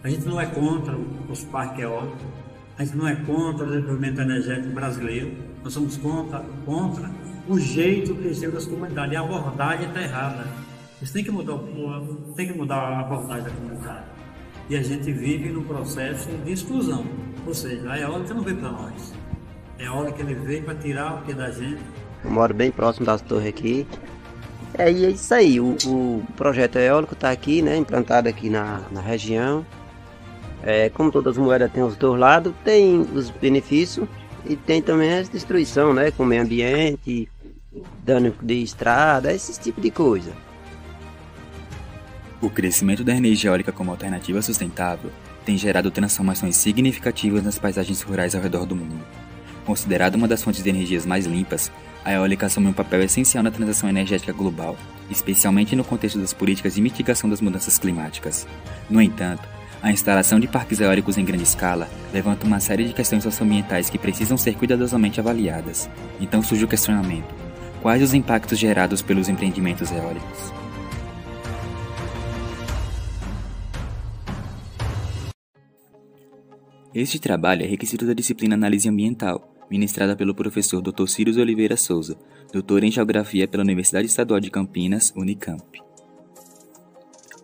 A gente não é contra os parques eólicos, a gente não é contra o desenvolvimento energético brasileiro, nós somos contra o jeito que chega das comunidades, e a abordagem está errada. Isso tem que mudar a abordagem da comunidade. E a gente vive no processo de exclusão, ou seja, a eólica não veio para nós, a eólica ele veio para tirar o que da gente. Eu moro bem próximo das torres aqui. E é isso aí, o projeto eólico está aqui, né, implantado aqui na região. Como todas as moedas têm os dois lados, tem os benefícios e tem também a destruição, né, com o meio ambiente, dano de estrada, esse tipo de coisa. O crescimento da energia eólica como alternativa sustentável tem gerado transformações significativas nas paisagens rurais ao redor do mundo. Considerada uma das fontes de energias mais limpas, a eólica assume um papel essencial na transição energética global, especialmente no contexto das políticas de mitigação das mudanças climáticas. No entanto, a instalação de parques eólicos em grande escala levanta uma série de questões socioambientais que precisam ser cuidadosamente avaliadas. Então surge o questionamento: quais os impactos gerados pelos empreendimentos eólicos? Este trabalho é requisito da disciplina Análise Ambiental, ministrada pelo professor Dr. Círios Oliveira Souza, doutor em Geografia pela Universidade Estadual de Campinas, Unicamp.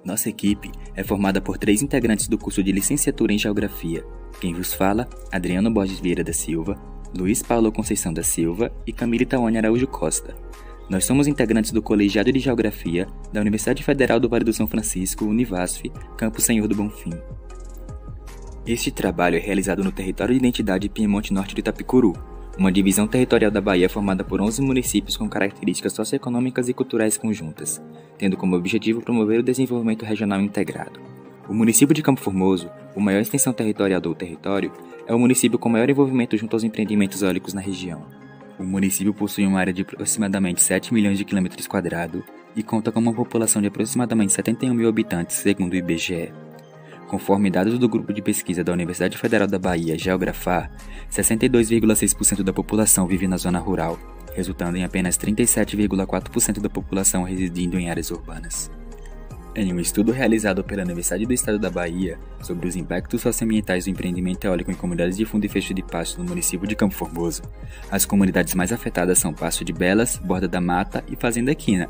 Nossa equipe é formada por 3 integrantes do curso de Licenciatura em Geografia. Quem vos fala, Adriano Borges Vieira da Silva, Luiz Paulo Conceição da Silva e Camille Tawane Araújo Costa. Nós somos integrantes do Colegiado de Geografia da Universidade Federal do Vale do São Francisco, Univasf, Campo Senhor do Bonfim. Este trabalho é realizado no território de identidade Piemonte Norte de Itapicuru, uma divisão territorial da Bahia formada por 11 municípios com características socioeconômicas e culturais conjuntas, tendo como objetivo promover o desenvolvimento regional integrado. O município de Campo Formoso, a maior extensão territorial do território, é o município com maior envolvimento junto aos empreendimentos eólicos na região. O município possui uma área de aproximadamente 7 milhões de quilômetros quadrados e conta com uma população de aproximadamente 71 mil habitantes, segundo o IBGE. Conforme dados do Grupo de Pesquisa da Universidade Federal da Bahia, Geografar, 62,6% da população vive na zona rural, resultando em apenas 37,4% da população residindo em áreas urbanas. Em um estudo realizado pela Universidade do Estado da Bahia sobre os impactos socioambientais do empreendimento eólico em comunidades de fundo e fecho de pasto no município de Campo Formoso, as comunidades mais afetadas são Pasto de Belas, Borda da Mata e Fazenda Quina.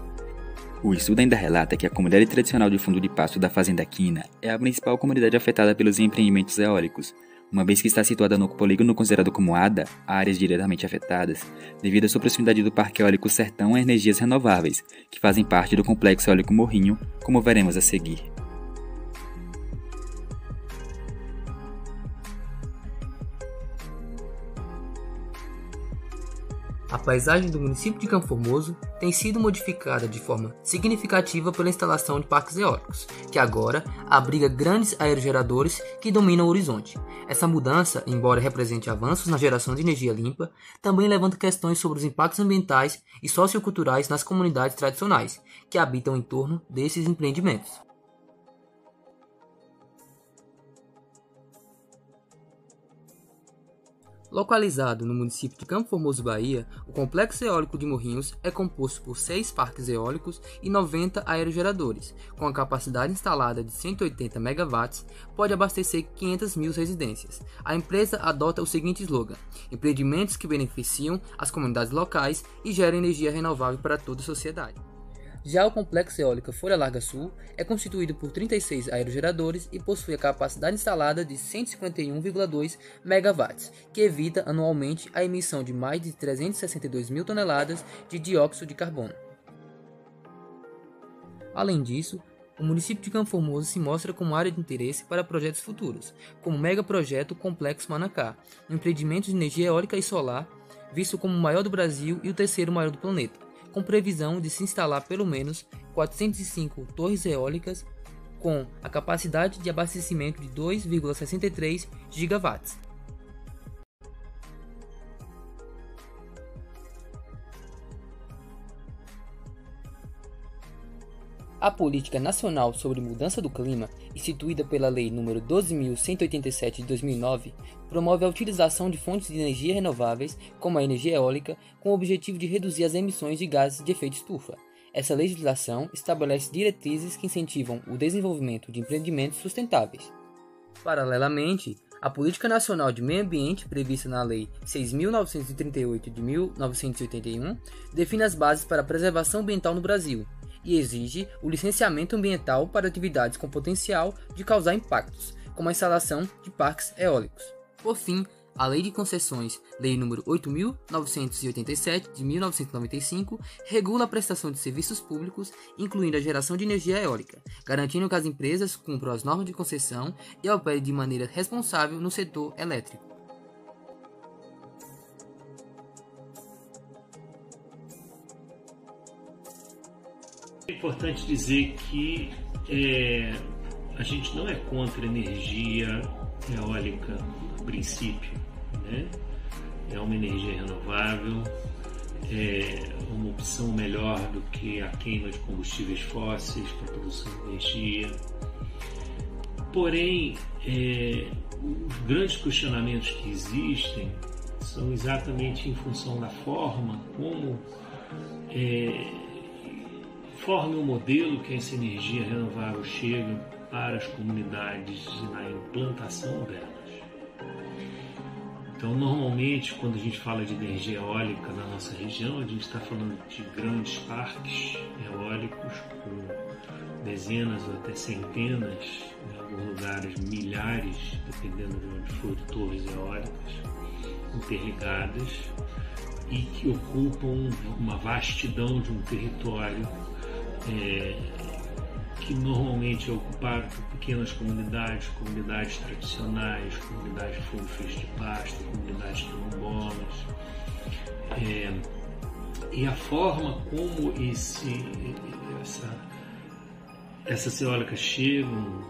O estudo ainda relata que a comunidade tradicional de fundo de pasto da Fazenda Quina é a principal comunidade afetada pelos empreendimentos eólicos, uma vez que está situada no polígono considerado como ADA, áreas diretamente afetadas, devido à sua proximidade do Parque Eólico Sertão a Energias Renováveis, que fazem parte do Complexo Eólico Morrinho, como veremos a seguir. A paisagem do município de Campo Formoso tem sido modificada de forma significativa pela instalação de parques eólicos, que agora abriga grandes aerogeradores que dominam o horizonte. Essa mudança, embora represente avanços na geração de energia limpa, também levanta questões sobre os impactos ambientais e socioculturais nas comunidades tradicionais, que habitam em torno desses empreendimentos. Localizado no município de Campo Formoso, Bahia, o Complexo Eólico de Morrinhos é composto por 6 parques eólicos e 90 aerogeradores, com a capacidade instalada de 180 MW, pode abastecer 500 mil residências. A empresa adota o seguinte slogan: empreendimentos que beneficiam as comunidades locais e geram energia renovável para toda a sociedade. Já o Complexo Eólico Folha Larga Sul é constituído por 36 aerogeradores e possui a capacidade instalada de 151,2 MW, que evita anualmente a emissão de mais de 362 mil toneladas de dióxido de carbono. Além disso, o município de Campo Formoso se mostra como área de interesse para projetos futuros, como o megaprojeto Complexo Manacá, um empreendimento de energia eólica e solar, visto como o maior do Brasil e o terceiro maior do planeta, com previsão de se instalar pelo menos 405 torres eólicas com a capacidade de abastecimento de 2,63 gigawatts. A Política Nacional sobre Mudança do Clima, instituída pela Lei nº 12.187 de 2009, promove a utilização de fontes de energia renováveis, como a energia eólica, com o objetivo de reduzir as emissões de gases de efeito estufa. Essa legislação estabelece diretrizes que incentivam o desenvolvimento de empreendimentos sustentáveis. Paralelamente, a Política Nacional de Meio Ambiente, prevista na Lei 6.938 de 1981, define as bases para a preservação ambiental no Brasil e exige o licenciamento ambiental para atividades com potencial de causar impactos, como a instalação de parques eólicos. Por fim, a Lei de Concessões, Lei nº 8.987 de 1995, regula a prestação de serviços públicos, incluindo a geração de energia eólica, garantindo que as empresas cumpram as normas de concessão e operem de maneira responsável no setor elétrico. É importante dizer que a gente não é contra a energia eólica a princípio, né? É uma energia renovável, é uma opção melhor do que a queima de combustíveis fósseis para a produção de energia. Porém, os grandes questionamentos que existem são exatamente em função da forma como forma o modelo que essa energia renovável chega para as comunidades e na implantação delas. Então, normalmente, quando a gente fala de energia eólica na nossa região, a gente está falando de grandes parques eólicos com dezenas ou até centenas, em alguns lugares milhares, dependendo de onde for, de torres eólicas interligadas e que ocupam uma vastidão de um território que normalmente é ocupado por pequenas comunidades tradicionais, comunidades fúnefres de pasto, comunidades quilombolas. E a forma como essas eólicas chegam,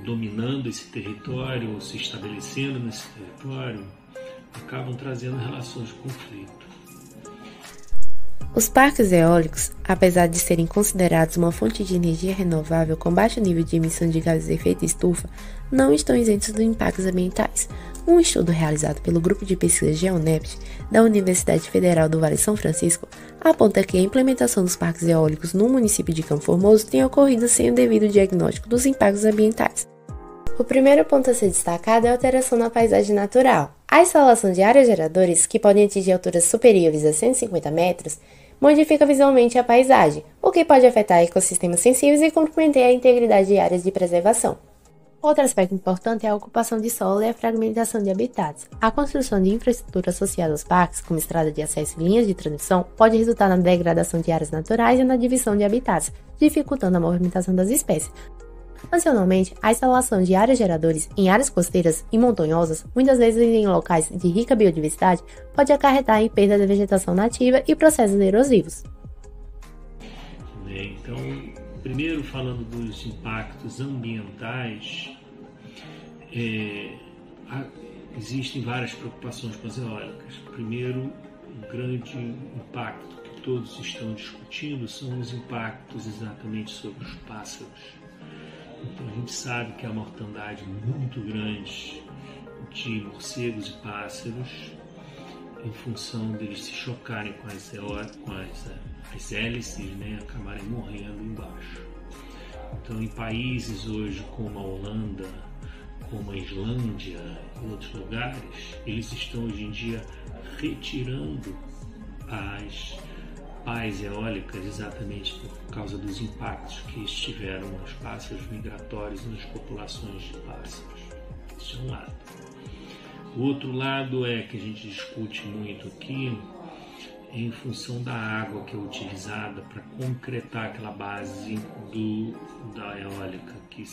dominando esse território, ou se estabelecendo nesse território, acabam trazendo relações de conflito. Os parques eólicos, apesar de serem considerados uma fonte de energia renovável com baixo nível de emissão de gases de efeito estufa, não estão isentos de impactos ambientais. Um estudo realizado pelo Grupo de Pesquisa GeoNept da Universidade Federal do Vale São Francisco aponta que a implementação dos parques eólicos no município de Campo Formoso tem ocorrido sem o devido diagnóstico dos impactos ambientais. O primeiro ponto a ser destacado é a alteração na paisagem natural. A instalação de aerogeradores, que podem atingir alturas superiores a 150 metros, modifica visualmente a paisagem, o que pode afetar ecossistemas sensíveis e comprometer a integridade de áreas de preservação. Outro aspecto importante é a ocupação de solo e a fragmentação de habitats. A construção de infraestrutura associada aos parques, como estrada de acesso e linhas de transmissão, pode resultar na degradação de áreas naturais e na divisão de habitats, dificultando a movimentação das espécies. Adicionalmente, a instalação de aerogeradores em áreas costeiras e montanhosas, muitas vezes em locais de rica biodiversidade, pode acarretar em perda da vegetação nativa e processos erosivos. Então, primeiro falando dos impactos ambientais, existem várias preocupações com as eólicas. Primeiro, o grande impacto que todos estão discutindo são os impactos exatamente sobre os pássaros. Então a gente sabe que há uma mortandade muito grande de morcegos e pássaros em função deles se chocarem com as hélices, né, acabarem morrendo embaixo. Então em países hoje como a Holanda, como a Islândia e outros lugares, eles estão hoje em dia retirando as pás eólicas exatamente por causa dos impactos que estiveram nos pássaros migratórios e nas populações de pássaros. Isso é um lado. O outro lado é que a gente discute muito aqui em função da água que é utilizada para concretar aquela base da eólica, que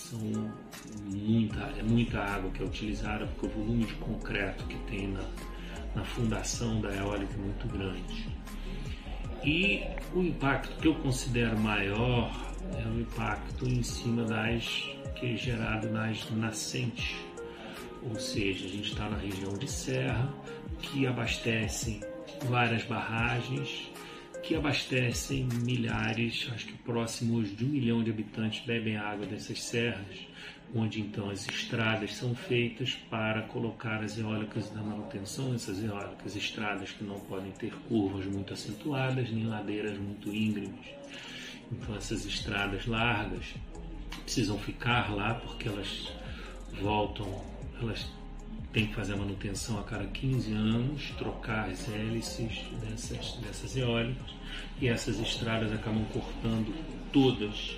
é muita água que é utilizada porque o volume de concreto que tem na fundação da eólica é muito grande. E o impacto que eu considero maior é o impacto em cima que é gerado nas nascentes. Ou seja, a gente está na região de serra, que abastecem várias barragens, que abastecem milhares, acho que próximos de 1 milhão de habitantes bebem água dessas serras, onde então as estradas são feitas para colocar as eólicas na manutenção dessas eólicas, estradas que não podem ter curvas muito acentuadas, nem ladeiras muito íngremes. Então essas estradas largas precisam ficar lá porque elas têm que fazer a manutenção a cada 15 anos, trocar as hélices dessas eólicas, e essas estradas acabam cortando todas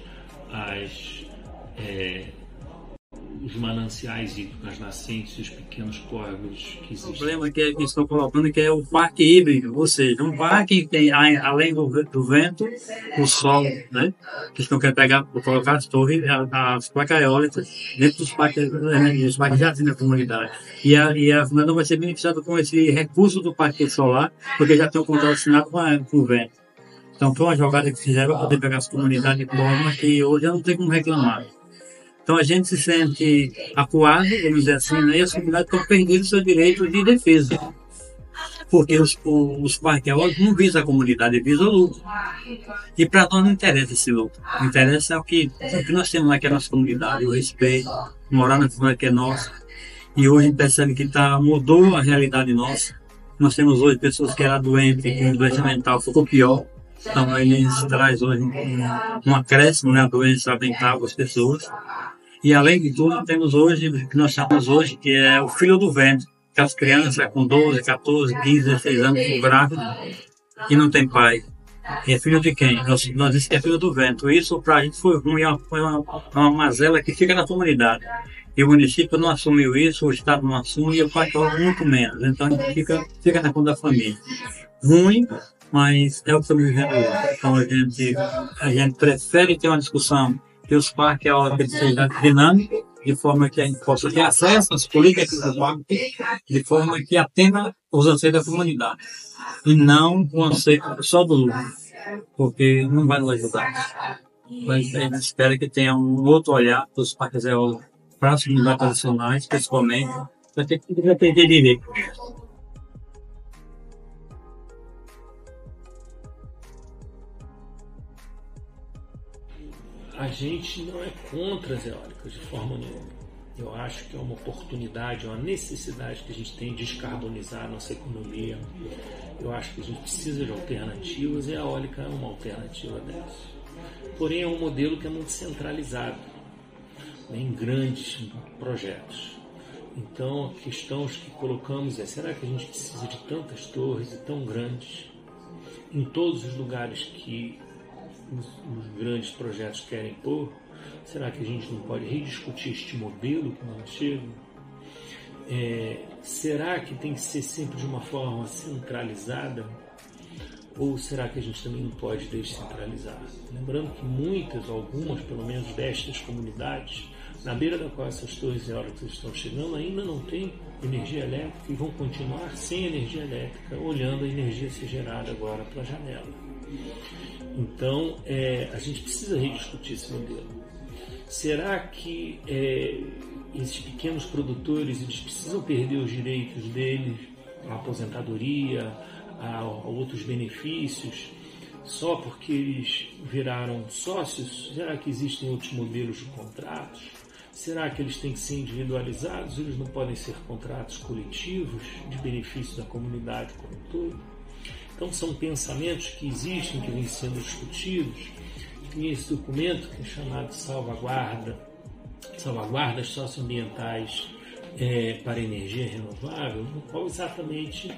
os mananciais hídricos, as nascentes e os pequenos córregos que existem. O problema que estão colocando que é o parque híbrido, ou seja, um parque que tem, além do vento, o sol, né? Que estão querendo colocar as torres, as placas eólicas dentro dos parques já tem na comunidade. E a Fernanda vai ser beneficiada com esse recurso do parque solar, porque já tem um contrato assinado com o vento. Então foi uma jogada que fizeram para poder pegar as comunidades de forma que hoje não tem como reclamar. Então a gente se sente acuado, vamos dizer assim, né? E as comunidades estão perdendo seu direito de defesa. Porque os parques eólicos não visam a comunidade, visam o lucro. E para nós não interessa esse lucro. O que interessa é o que nós temos lá, que é a nossa comunidade, o respeito, morar na comunidade que é nossa. E hoje a gente percebe que mudou a realidade nossa. Nós temos hoje pessoas que eram doentes, com doença mental, ficou pior. Então eles trazem hoje um acréscimo na doença mental das pessoas. E além de tudo, temos hoje o que nós chamamos hoje, que é o filho do vento. Que as crianças com 12, 14, 15, 16 anos ficam grávidas e não tem pai. E é filho de quem? Nós dizemos que é filho do vento. Isso para a gente foi ruim, foi uma mazela que fica na comunidade. E o município não assumiu isso, o Estado não assume e o parque muito menos. Então a gente fica na conta da família. Ruim, mas é o que estamos vivendo hoje. Então a gente prefere ter uma discussão que os parques eólicos sejam dinâmicos, de forma que a gente possa ter acesso às políticas do parque, de forma que atenda os anseios da comunidade. E não o anseio só do lucro, porque não vai nos ajudar. Mas a gente espera que tenha um outro olhar dos parques eólicos para as comunidades tradicionais, principalmente, para ter direito. A gente não é contra as eólicas de forma nenhuma. Eu acho que é uma oportunidade, uma necessidade que a gente tem de descarbonizar a nossa economia. Eu acho que a gente precisa de alternativas e a eólica é uma alternativa dessas. Porém, é um modelo que é muito centralizado, né, em grandes projetos. Então, a questão que colocamos é: será que a gente precisa de tantas torres e tão grandes em todos os lugares que os grandes projetos querem pôr? Será que a gente não pode rediscutir este modelo que nós chegamos? Será que tem que ser sempre de uma forma centralizada? Ou será que a gente também não pode descentralizar? Lembrando que algumas pelo menos destas comunidades, na beira da qual essas torres eólicas estão chegando, ainda não têm energia elétrica e vão continuar sem energia elétrica, olhando a energia ser gerada agora pela janela. Então, a gente precisa rediscutir esse modelo. Será que esses pequenos produtores eles precisam perder os direitos deles, a aposentadoria, a outros benefícios, só porque eles viraram sócios? Será que existem outros modelos de contratos? Será que eles têm que ser individualizados? Eles não podem ser contratos coletivos de benefício da comunidade como um todo? Então são pensamentos que existem, que vêm sendo discutidos. Tem esse documento que é chamado Salvaguardas Socioambientais para Energia Renovável, no qual exatamente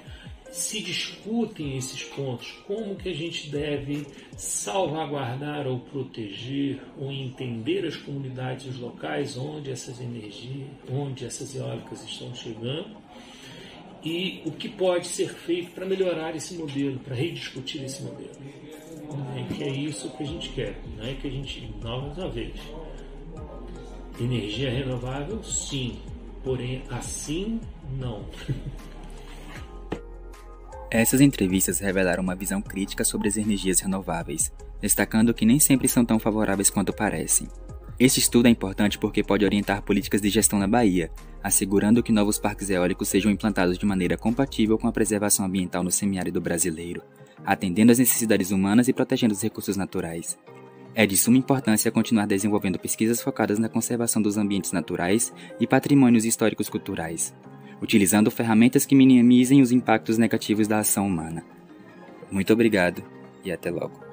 se discutem esses pontos, como que a gente deve salvaguardar ou proteger ou entender as comunidades locais onde essas eólicas estão chegando, e o que pode ser feito para melhorar esse modelo, para rediscutir esse modelo. Que é isso que a gente quer, não é que a gente, mais uma vez, energia renovável sim, porém assim não. Essas entrevistas revelaram uma visão crítica sobre as energias renováveis, destacando que nem sempre são tão favoráveis quanto parecem. Este estudo é importante porque pode orientar políticas de gestão na Bahia, assegurando que novos parques eólicos sejam implantados de maneira compatível com a preservação ambiental no semiárido brasileiro, atendendo às necessidades humanas e protegendo os recursos naturais. É de suma importância continuar desenvolvendo pesquisas focadas na conservação dos ambientes naturais e patrimônios históricos culturais, utilizando ferramentas que minimizem os impactos negativos da ação humana. Muito obrigado e até logo.